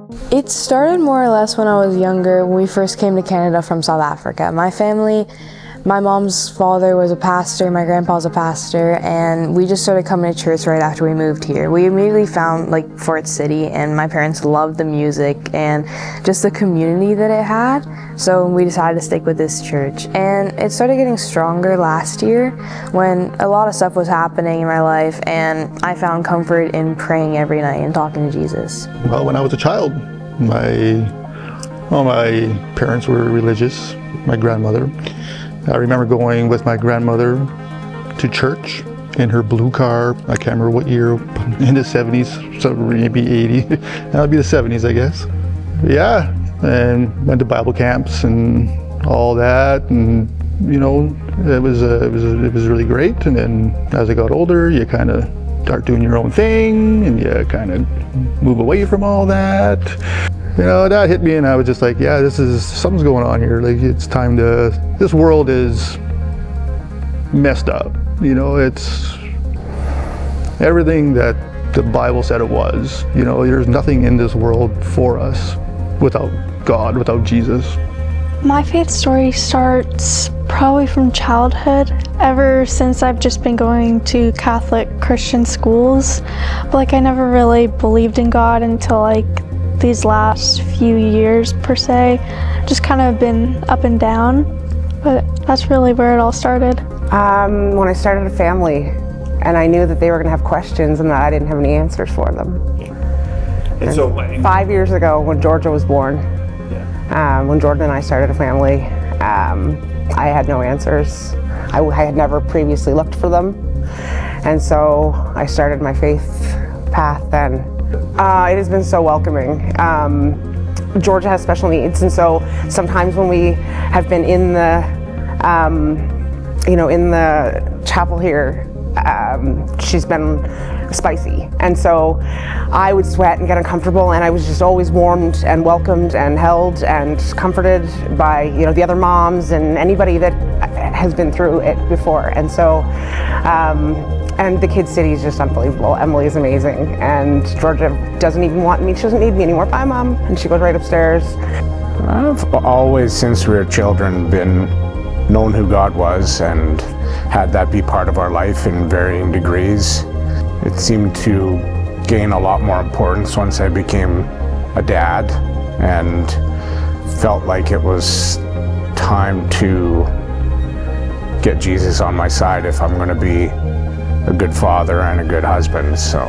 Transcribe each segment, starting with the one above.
It started more or less when I was younger, when we first came to Canada from South Africa. My family, my mom's father was a pastor, my grandpa's a pastor, and we just started coming to church right after we moved here. We immediately found Fort City, and my parents loved the music and just the community that it had, so we decided to stick with this church. And it started getting stronger last year when a lot of stuff was happening in my life, and I found comfort in praying every night and talking to Jesus. Well, when I was a child, my parents were religious, my grandmother. I remember going with my grandmother to church in her blue car. I can't remember what year, in the 70s, so maybe 80. That would be the 70s, I guess. Yeah, and went to Bible camps and all that, and it was really great. And then as I got older, you kind of start doing your own thing, and you kind of move away from all that. That hit me, and I was just like, yeah, something's going on here. It's time this world is messed up. It's everything that the Bible said it was. There's nothing in this world for us without God, without Jesus. My faith story starts probably from childhood. Ever since I've just been going to Catholic Christian schools, but I never really believed in God until these last few years per se. Just kind of been up and down, but that's really where it all started. When I started a family, and I knew that they were going to have questions and that I didn't have any answers for them. And so 5 years ago, when Georgia was born, when Jordan and I started a family, I had no answers. I had never previously looked for them, and so I started my faith path then. It has been so welcoming. Georgia has special needs, and so sometimes when we have been in the, in the chapel here, she's been spicy, and so I would sweat and get uncomfortable, and I was just always warmed and welcomed and held and comforted by the other moms and anybody that has been through it before. And so and the Kids City is just unbelievable. Emily is amazing, and Georgia doesn't even want me. She doesn't need me anymore. Bye, Mom. And she goes right upstairs. I've always, since we were children, known who God was and had that be part of our life in varying degrees. It seemed to gain a lot more importance once I became a dad, and felt like it was time to get Jesus on my side if I'm going to be a good father and a good husband. So,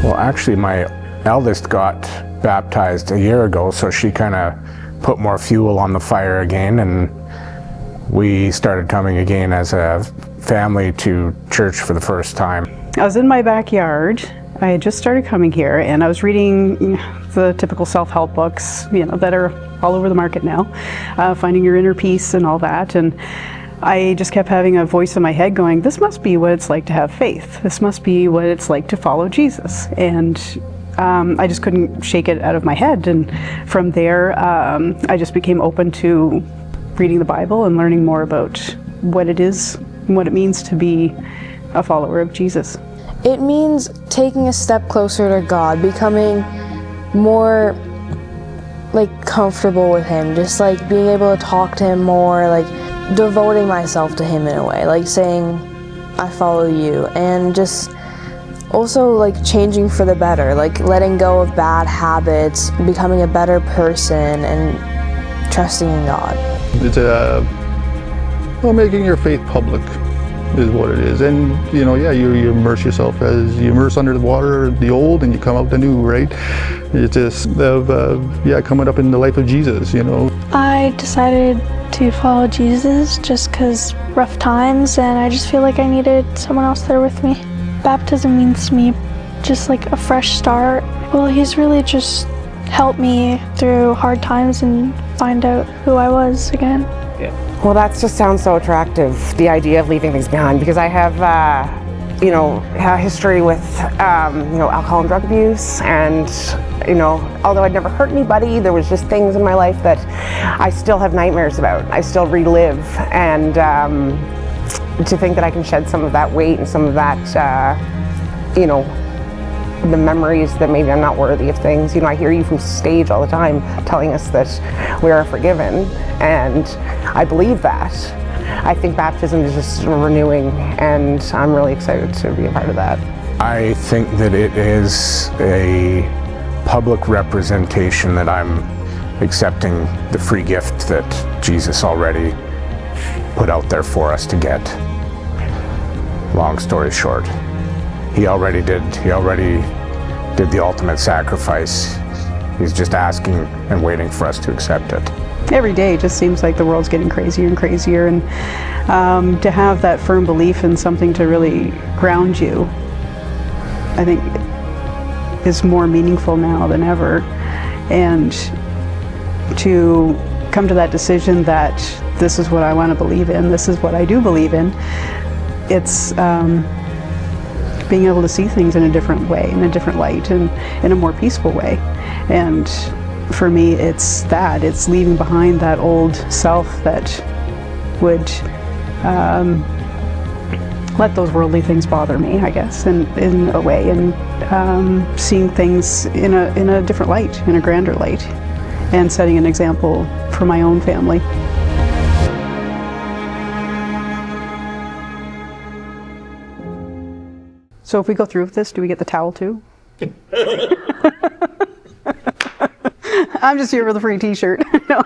well, actually my eldest got baptized a year ago, so she kind of put more fuel on the fire again, and we started coming again as a family to church for the first time. I was in my backyard. I had just started coming here, and I was reading the typical self-help books, that are all over the market now, finding your inner peace and all that. And I just kept having a voice in my head going, this must be what it's like to have faith. This must be what it's like to follow Jesus. And I just couldn't shake it out of my head. And from there, I just became open to reading the Bible and learning more about what it is and what it means to be a follower of Jesus. It means taking a step closer to God, becoming more comfortable with Him, just being able to talk to Him more, devoting myself to Him in a way, saying, I follow you, and just also changing for the better, letting go of bad habits, becoming a better person, and trusting in God. It's making your faith public is what it is. And you immerse yourself as you immerse under the water, the old, and you come out the new, right? It's just coming up in the life of Jesus. I decided to follow Jesus just because rough times, and I just feel like I needed someone else there with me. Baptism means to me just a fresh start. Well, He's really just helped me through hard times and find out who I was again. Well, that just sounds so attractive, the idea of leaving things behind, because I have, a history with, alcohol and drug abuse, and, although I'd never hurt anybody, there was just things in my life that I still have nightmares about. I still relive, and to think that I can shed some of that weight and some of that, the memories that maybe I'm not worthy of things. You know, I hear you from stage all the time telling us that we are forgiven, and I believe that. I think baptism is just renewing, and I'm really excited to be a part of that. I think that it is a public representation that I'm accepting the free gift that Jesus already put out there for us to get. Long story short, he already did the ultimate sacrifice. He's just asking and waiting for us to accept it. Every day it just seems like the world's getting crazier and crazier, and to have that firm belief in something to really ground you, I think is more meaningful now than ever. And to come to that decision that this is what I want to believe in, this is what I do believe in, it's being able to see things in a different way, in a different light, and in a more peaceful way. And for me, it's that. It's leaving behind that old self that would let those worldly things bother me, I guess, in a way, and seeing things in a different light, in a grander light, and setting an example for my own family. So if we go through with this, do we get the towel too? I'm just here for the free t-shirt. No.